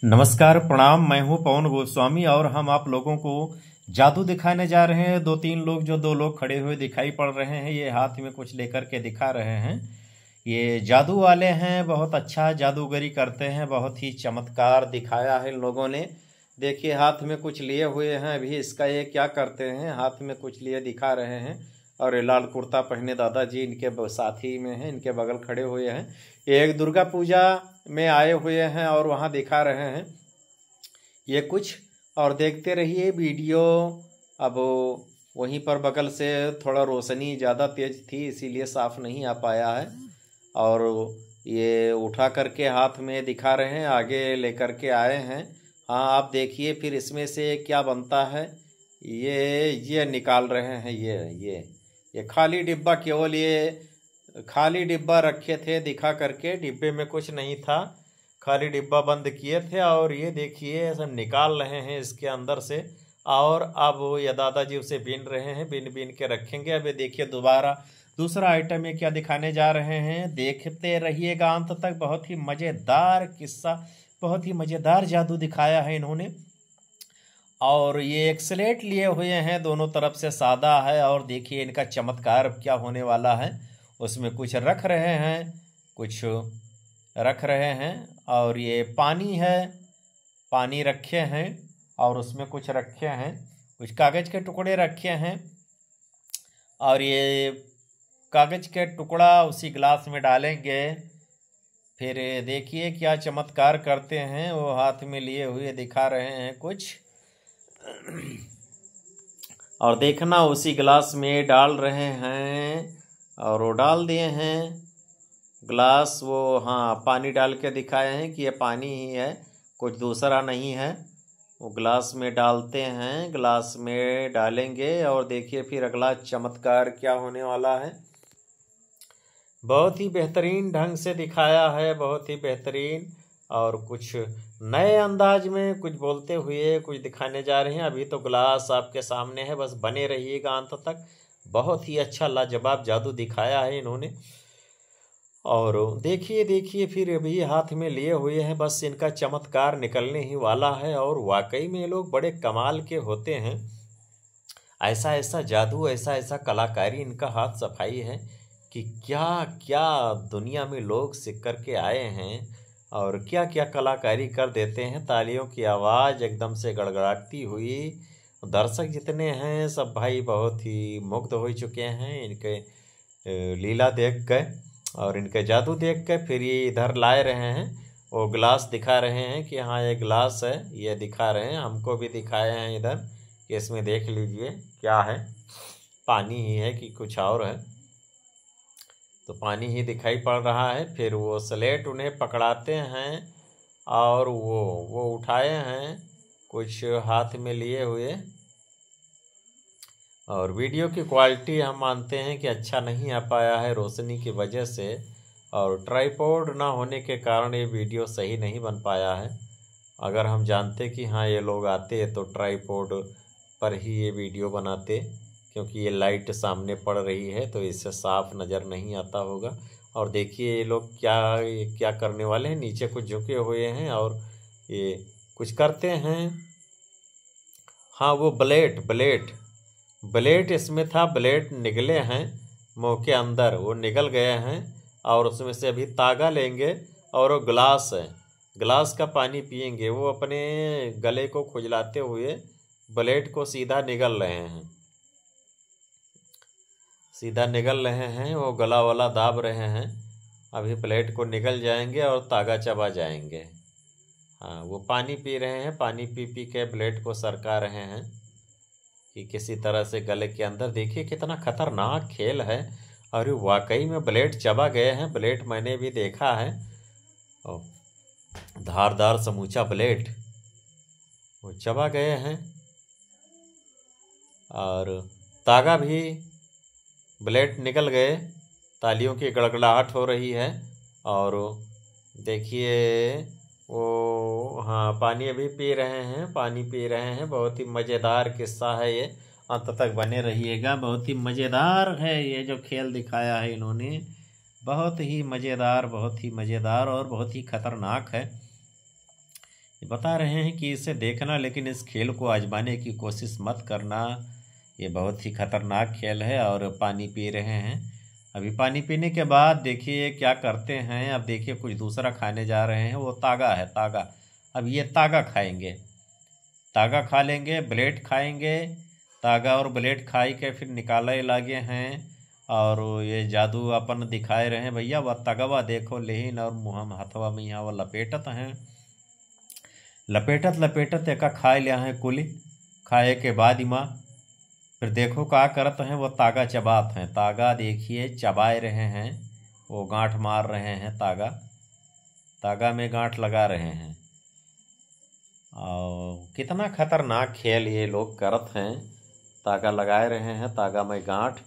नमस्कार प्रणाम। मैं हूं पवन गोस्वामी और हम आप लोगों को जादू दिखाने जा रहे हैं। दो लोग खड़े हुए दिखाई पड़ रहे हैं, ये हाथ में कुछ लेकर के दिखा रहे हैं। ये जादू वाले हैं, बहुत अच्छा जादूगरी करते हैं, बहुत ही चमत्कार दिखाया है इन लोगों ने। देखिए हाथ में कुछ लिए हुए हैं। अभी इसका ये क्या करते हैं, हाथ में कुछ लिए दिखा रहे हैं और ये लाल कुर्ता पहने दादाजी इनके साथी में हैं, इनके बगल खड़े हुए हैं। ये एक दुर्गा पूजा में आए हुए हैं और वहाँ दिखा रहे हैं ये कुछ। और देखते रहिए वीडियो। अब वहीं पर बगल से थोड़ा रोशनी ज़्यादा तेज थी इसीलिए साफ नहीं आ पाया है। और ये उठा करके हाथ में दिखा रहे हैं, आगे लेकर के आए हैं। हाँ आप देखिए फिर इसमें से क्या बनता है। ये निकाल रहे हैं। ये खाली डिब्बा, केवल ये खाली डिब्बा रखे थे दिखा करके, डिब्बे में कुछ नहीं था, खाली डिब्बा बंद किए थे। और ये देखिए सब निकाल रहे हैं इसके अंदर से। और अब ये दादाजी उसे बीन रहे हैं, बीन के रखेंगे। अब ये देखिए दोबारा दूसरा आइटम ये क्या दिखाने जा रहे हैं, देखते रहिएगा अंत तक। बहुत ही मज़ेदार किस्सा, बहुत ही मज़ेदार जादू दिखाया है इन्होंने। और ये एक स्लेट लिए हुए हैं, दोनों तरफ से सादा है। और देखिए इनका चमत्कार क्या होने वाला है। उसमें कुछ रख रहे हैं, कुछ रख रहे हैं। और ये पानी है, पानी रखे हैं और उसमें कुछ रखे हैं, कुछ कागज़ के टुकड़े रखे हैं। और ये कागज़ के टुकड़ा उसी गिलास में डालेंगे। फिर देखिए क्या चमत्कार करते हैं। वो हाथ में लिए हुए दिखा रहे हैं कुछ, और देखना उसी गिलास में डाल रहे हैं। और वो डाल दिए हैं गिलास, वो हाँ पानी डाल के दिखाए हैं कि ये पानी ही है, कुछ दूसरा नहीं है। वो गिलास में डालते हैं, गिलास में डालेंगे। और देखिए फिर अगला चमत्कार क्या होने वाला है। बहुत ही बेहतरीन ढंग से दिखाया है, बहुत ही बेहतरीन। और कुछ नए अंदाज में कुछ बोलते हुए कुछ दिखाने जा रहे हैं। अभी तो गिलास आपके सामने है, बस बने रहिएगा अंत तक। बहुत ही अच्छा लाजवाब जादू दिखाया है इन्होंने। और देखिए फिर अभी हाथ में लिए हुए हैं, बस इनका चमत्कार निकलने ही वाला है। और वाकई में ये लोग बड़े कमाल के होते हैं। ऐसा ऐसा जादू, ऐसा ऐसा कलाकारी, इनका हाथ सफाई है कि क्या क्या दुनिया में लोग सीख कर के आए हैं और क्या क्या कलाकारी कर देते हैं। तालियों की आवाज़ एकदम से गड़गड़ाती हुई, दर्शक जितने हैं सब भाई बहुत ही मुग्ध हो चुके हैं इनके लीला देख कर और इनके जादू देख कर। फिर ये इधर लाए रहे हैं, वो गिलास दिखा रहे हैं कि हाँ ये गिलास है, ये दिखा रहे हैं। हमको भी दिखाए हैं इधर कि इसमें देख लीजिए क्या है, पानी ही है कि कुछ और है। तो पानी ही दिखाई पड़ रहा है। फिर वो स्लेट उन्हें पकड़ाते हैं और वो उठाए हैं कुछ हाथ में लिए हुए। और वीडियो की क्वालिटी हम मानते हैं कि अच्छा नहीं आ पाया है रोशनी की वजह से, और ट्राइपॉड ना होने के कारण ये वीडियो सही नहीं बन पाया है। अगर हम जानते कि हाँ ये लोग आते तो ट्राइपॉड पर ही ये वीडियो बनाते, क्योंकि ये लाइट सामने पड़ रही है तो इससे साफ नज़र नहीं आता होगा। और देखिए ये लोग क्या करने वाले हैं, नीचे कुछ झुके हुए हैं और ये कुछ करते हैं। हाँ वो ब्लेड इसमें था, ब्लेड निकले हैं मुँह के अंदर, वो निकल गए हैं। और उसमें से अभी तागा लेंगे और वो गिलास है, गिलास का पानी पिएंगे। वो अपने गले को खुजलाते हुए ब्लेड को सीधा निगल रहे हैं, सीधा निगल रहे हैं। वो गला वाला दाब रहे हैं, अभी प्लेट को निगल जाएंगे और तागा चबा जाएंगे। हाँ वो पानी पी रहे हैं, पानी पी के ब्लेड को सरका रहे हैं कि किसी तरह से गले के अंदर। देखिए कितना खतरनाक खेल है। और वाकई में ब्लेड चबा गए हैं, ब्लेड मैंने भी देखा है, धारदार समूचा ब्लेड वो चबा गए हैं। और तागा भी, ब्लेड निकल गए, तालियों की गड़गड़ाहट हो रही है। और देखिए वो हाँ पानी अभी पी रहे हैं, पानी पी रहे हैं। बहुत ही मज़ेदार किस्सा है ये, अंत तक बने रहिएगा। बहुत ही मज़ेदार है ये जो खेल दिखाया है इन्होंने, बहुत ही मज़ेदार, बहुत ही मज़ेदार और बहुत ही ख़तरनाक है। ये बता रहे हैं कि इसे देखना, लेकिन इस खेल को आजमाने की कोशिश मत करना, ये बहुत ही खतरनाक खेल है। और पानी पी रहे हैं। अभी पानी पीने के बाद देखिए क्या करते हैं। अब देखिए कुछ दूसरा खाने जा रहे हैं, वो तागा है, तागा। अब ये तागा खाएंगे, तागा खा लेंगे, ब्लेड खाएंगे। तागा और ब्लेड खाई के फिर निकाले लागे हैं। और ये जादू अपन दिखाए रहे हैं भैया, वह तगवा देखो लेहिन और मुँह हथवा में यहाँ वह लपेटत हैं। लपेटत लपेटत एका खाए लिया है कुली। खाए के बाद इमा फिर देखो क्या करत हैं, वो तागा चबात हैं। तागा देखिए चबाए रहे हैं, वो गांठ मार रहे हैं। तागा तागा में गांठ लगा रहे हैं। और कितना खतरनाक खेल ये लोग करत हैं। तागा लगाए रहे हैं, तागा में गांठ,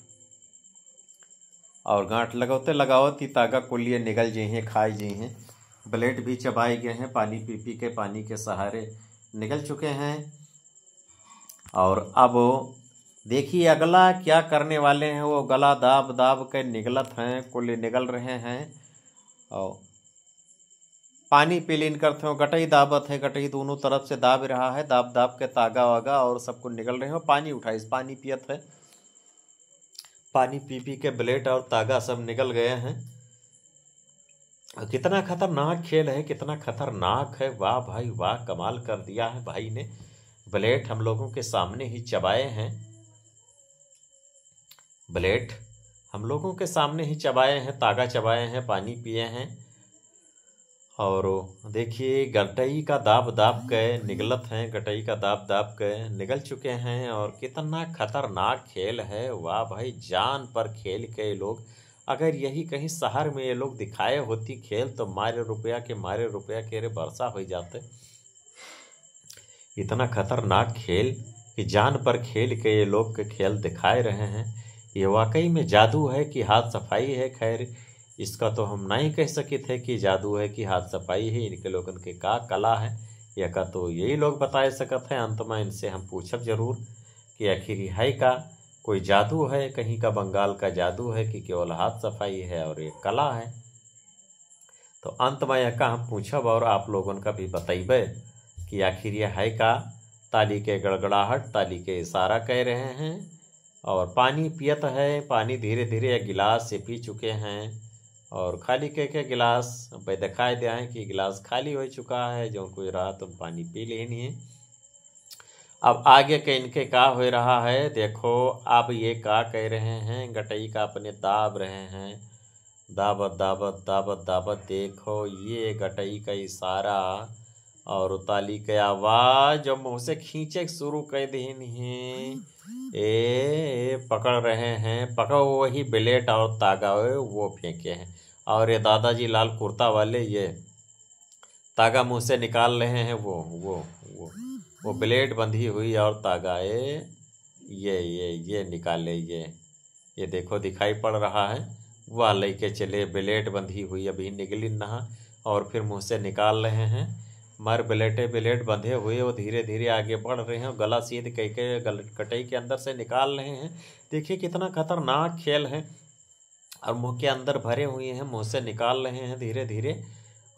और गांठ लगाते लगावती तागा कुलिए निगल जी हैं, खाए जी हैं। ब्लेड भी चबाए गए हैं, पानी पी पी के, पानी के सहारे निकल चुके हैं। और अब देखिए अगला क्या करने वाले हैं। वो गला दाब दाब के निगलत हैं, कुल निगल रहे हैं। और पानी पीलीन करते हो, गटई दाबत है, गटई दोनों तरफ से दाब रहा है, दाब दाब के तागा वागा और सबको निगल रहे हो। पानी उठाई, पानी पियत है, पानी पी पी के ब्लेड और तागा सब निकल गए हैं। कितना खतरनाक खेल है, कितना खतरनाक है। वाह भाई वाह, कमाल कर दिया है भाई ने। ब्लेड हम लोगों के सामने ही चबाए हैं, ब्लेड हम लोगों के सामने ही चबाए हैं, तागा चबाए हैं, पानी पिए हैं। और देखिए गटई का दाब दाब के निगलत हैं, गटई का दाब दाब के निगल चुके हैं। और कितना खतरनाक खेल है। वाह भाई, जान पर खेल के लोग, अगर यही कहीं शहर में ये लोग दिखाए होती खेल तो मारे रुपया के रे बरसा हो जाते। इतना खतरनाक खेल कि जान पर खेल के ये लोग के खेल दिखाए रहे हैं। ये वाकई में जादू है कि हाथ सफाई है। खैर इसका तो हम नहीं कह सके थे कि जादू है कि हाथ सफाई है। इनके लोगन के का कला है या का तो यही लोग बता सकते हैं। अंत में इनसे हम पूछब जरूर कि आखिर है का कोई जादू है, कहीं का बंगाल का जादू है कि केवल हाथ सफाई है और ये कला है। तो अंत में यह का हम पूछब और आप लोगों का भी बतैबे कि आखिर यह है का। ताली के गड़गड़ाहट, ताली के इशारा कह रहे हैं और पानी पियत है। पानी धीरे धीरे एक गिलास से पी चुके हैं और खाली के गिलास पे दिखाई दिया है कि गिलास खाली हो चुका है। जो कोई रहा तुम पानी पी लेनी है। अब आगे के इनके का हो रहा है देखो। अब ये का कह रहे हैं, गटई का अपने दाब रहे हैं, दाबत दाबत दाबत दाबत। देखो ये गटई का इशारा और ताली के आवाज जब मुँह से खींचे शुरू कर दीन है। ए पकड़ रहे हैं, पकड़ो वही ब्लेड और तागा वो फेंके हैं। और ये दादाजी लाल कुर्ता वाले ये तागा मुंह से निकाल रहे हैं। वो ब्लेड बंधी हुई और तागा ये निकाले। ये देखो दिखाई पड़ रहा है। वह लेके चले, ब्लेड बंधी हुई अभी निकली नहा और फिर मुंह से निकाल रहे हैं। मर ब्लेड बंधे हुए वो धीरे धीरे आगे बढ़ रहे हैं। गला सीध कह के कटई के अंदर से निकाल रहे हैं। देखिए कितना खतरनाक खेल है। और मुंह के अंदर भरे हुए हैं, मुंह से निकाल रहे हैं धीरे धीरे।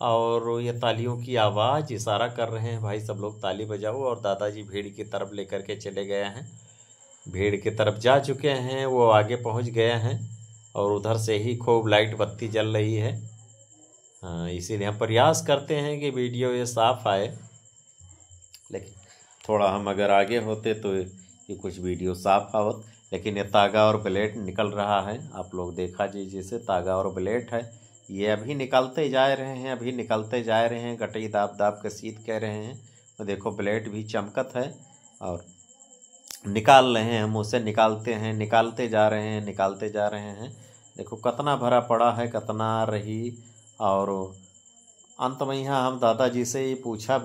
और ये तालियों की आवाज़ इशारा कर रहे हैं, भाई सब लोग ताली बजाओ। और दादाजी भीड़ की तरफ लेकर के चले गए हैं, भीड़ की तरफ जा चुके हैं, वो आगे पहुंच गए हैं। और उधर से ही खूब लाइट बत्ती जल रही है। हाँ, इसीलिए हम प्रयास करते हैं कि वीडियो ये साफ आए। लेकिन थोड़ा हम अगर आगे होते तो ये कुछ वीडियो साफ आवत। लेकिन ये तागा और ब्लेड निकल रहा है। आप लोग देखा जी, जैसे तागा और ब्लेड है ये अभी निकलते जा रहे हैं, अभी निकलते जा रहे हैं। गटई दाब दाब के सीध कह रहे हैं। तो देखो ब्लेड भी चमकत है और निकाल रहे हैं, मुँह से निकालते हैं, निकालते जा रहे हैं, निकालते जा रहे हैं। देखो कितना भरा पड़ा है, कितना रही। और अंत में यहाँ हम दादाजी से ही पूछा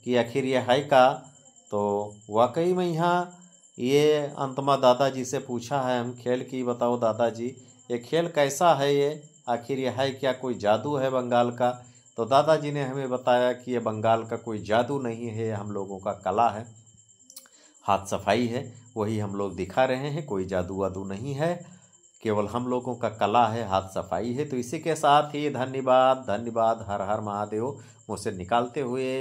कि आखिर ये है का। तो वाकई में यहाँ ये अंत में दादाजी से पूछा है हम खेल की, बताओ दादाजी ये खेल कैसा है, ये आखिर ये है क्या, कोई जादू है बंगाल का। तो दादाजी ने हमें बताया कि ये बंगाल का कोई जादू नहीं है, हम लोगों का कला है, हाथ सफाई है, वही हम लोग दिखा रहे हैं। कोई जादू वादू नहीं है, केवल हम लोगों का कला है, हाथ सफाई है। तो इसी के साथ ही धन्यवाद, धन्यवाद। हर हर महादेव। मुझसे निकालते हुए